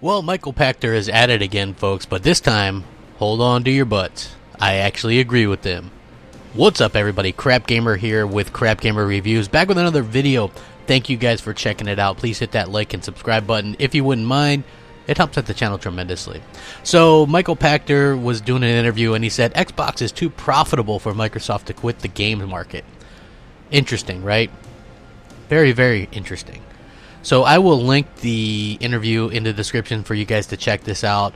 Well, Michael Pachter is at it again, folks, but this time, hold on to your butts. I actually agree with them. What's up, everybody? Crapgamer here with Crapgamer Reviews, back with another video. Thank you guys for checking it out. Please hit that like and subscribe button if you wouldn't mind. It helps out the channel tremendously. So, Michael Pachter was doing an interview, and he said Xbox is too profitable for Microsoft to quit the games market. Interesting, right? Very, very interesting. So I will link the interview in the description for you guys to check this out.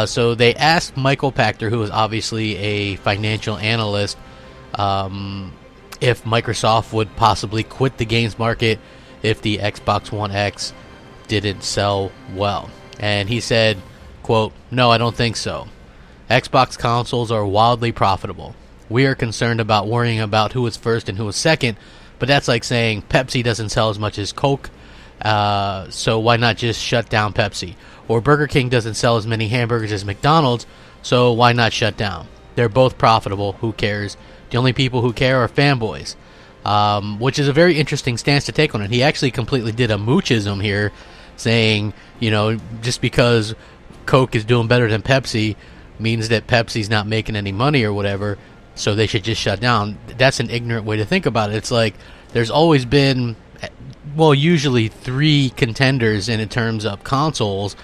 So they asked Michael Pachter, who is obviously a financial analyst, if Microsoft would possibly quit the games market if the Xbox One X didn't sell well. And he said, quote, "No, I don't think so. Xbox consoles are wildly profitable. We are concerned about worrying about who is first and who is second, but that's like saying Pepsi doesn't sell as much as Coke. So why not just shut down Pepsi? Or Burger King doesn't sell as many hamburgers as McDonald's, so why not shut down? They're both profitable. Who cares? The only people who care are fanboys." Which is a very interesting stance to take on it. He actually completely did a moochism here, saying, you know, just because Coke is doing better than Pepsi means that Pepsi's not making any money or whatever, so they should just shut down. That's an ignorant way to think about it. It's like there's always been, well, usually three contenders in terms of consoles,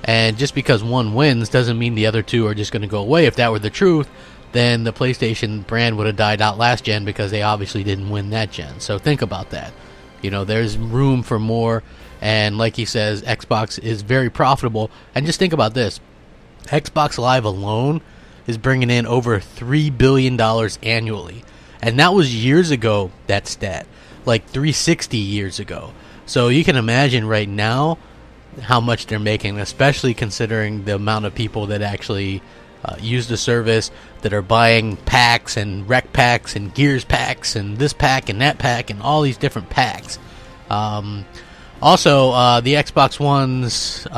and just because one wins doesn't mean the other two are just going to go away. If that were the truth, then the PlayStation brand would have died out last gen because they obviously didn't win that gen. So think about that. You know, there's room for more, and like he says, Xbox is very profitable. And just think about this. Xbox Live alone is bringing in over $3 billion annually. And that was years ago, that stat. Like 360 years ago. So you can imagine right now how much they're making, especially considering the amount of people that actually use the service, that are buying packs and rec packs and gears packs and this pack and that pack and all these different packs. Also, the Xbox Ones,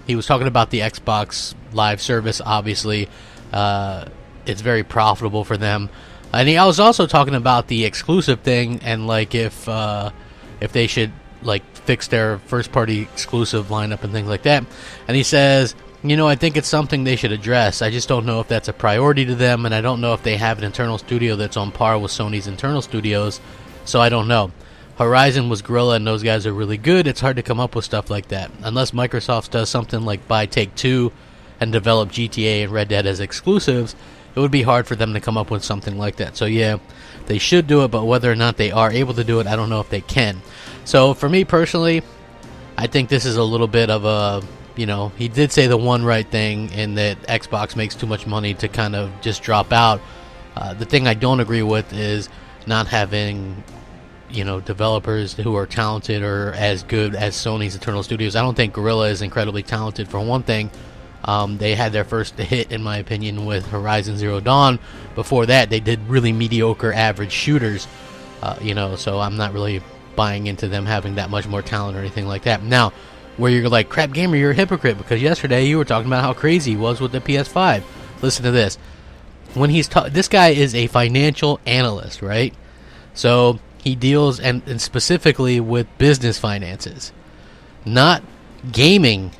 he was talking about the Xbox Live service, obviously. It's very profitable for them. And I was also talking about the exclusive thing, and like if they should like fix their first party exclusive lineup and things like that. And he says, you know, I think it's something they should address. I just don't know if that's a priority to them, and I don't know if they have an internal studio that's on par with Sony's internal studios, so I don't know. Horizon was Guerrilla, and those guys are really good. It's hard to come up with stuff like that. Unless Microsoft does something like buy Take-Two and develop GTA and Red Dead as exclusives, it would be hard for them to come up with something like that. So yeah, they should do it, but whether or not they are able to do it, I don't know if they can. So for me personally, I think this is a little bit of a, you know, he did say the one right thing in that Xbox makes too much money to kind of just drop out. The thing I don't agree with is not having, you know, developers who are talented or as good as Sony's internal studios. I don't think Guerrilla is incredibly talented, for one thing. They had their first hit, in my opinion, with Horizon Zero Dawn. Before that, they did really mediocre average shooters, you know, so I'm not really buying into them having that much more talent or anything like that. Now, where you're like, Crapgamer, you're a hypocrite, because yesterday you were talking about how crazy he was with the PS5. Listen to this. When he's this guy is a financial analyst, right? So he deals and specifically with business finances, not gaming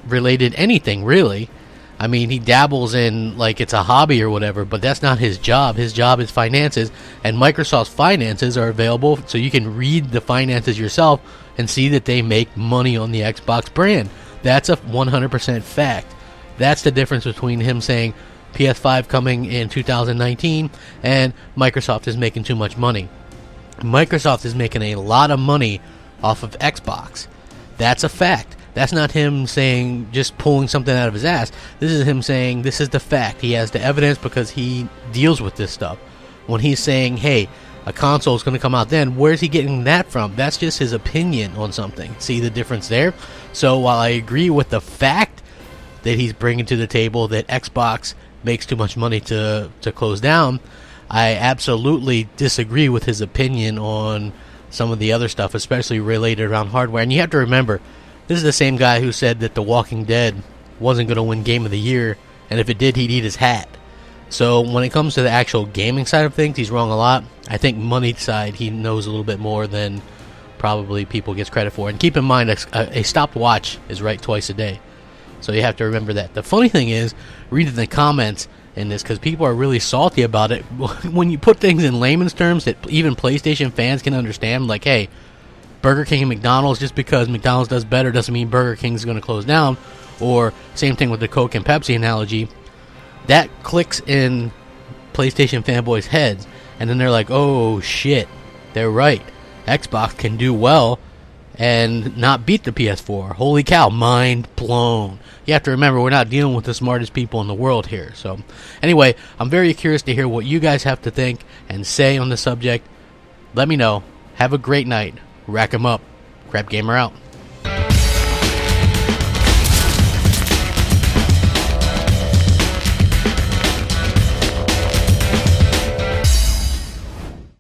related anything, really. I mean, he dabbles in like it's a hobby or whatever, but that's not his job. His job is finances, and Microsoft's finances are available so you can read the finances yourself and see that they make money on the Xbox brand. That's a 100% fact. That's the difference between him saying PS5 coming in 2019 and Microsoft is making too much money. Microsoft is making a lot of money off of Xbox. That's a fact. That's not him saying, just pulling something out of his ass. This is him saying, this is the fact. He has the evidence because he deals with this stuff. When he's saying, hey, a console is going to come out then, where's he getting that from? That's just his opinion on something. See the difference there? So while I agree with the fact that he's bringing to the table that Xbox makes too much money to close down, I absolutely disagree with his opinion on some of the other stuff, especially related around hardware. And you have to remember, this is the same guy who said that The Walking Dead wasn't going to win Game of the Year, and if it did, he'd eat his hat. So when it comes to the actual gaming side of things, he's wrong a lot. I think money side, he knows a little bit more than probably people gets credit for. And keep in mind, a stopped watch is right twice a day. So you have to remember that. The funny thing is, reading the comments in this, because people are really salty about it, when you put things in layman's terms that even PlayStation fans can understand, like, hey, Burger King and McDonald's, just because McDonald's does better doesn't mean Burger King's going to close down. Or same thing with the Coke and Pepsi analogy. That clicks in PlayStation fanboys' heads, and then they're like, oh shit, they're right. Xbox can do well and not beat the PS4. Holy cow, mind blown. You have to remember, we're not dealing with the smartest people in the world here. So anyway, I'm very curious to hear what you guys have to think and say on the subject. Let me know. Have a great night. Rack 'em up. Crapgamer out.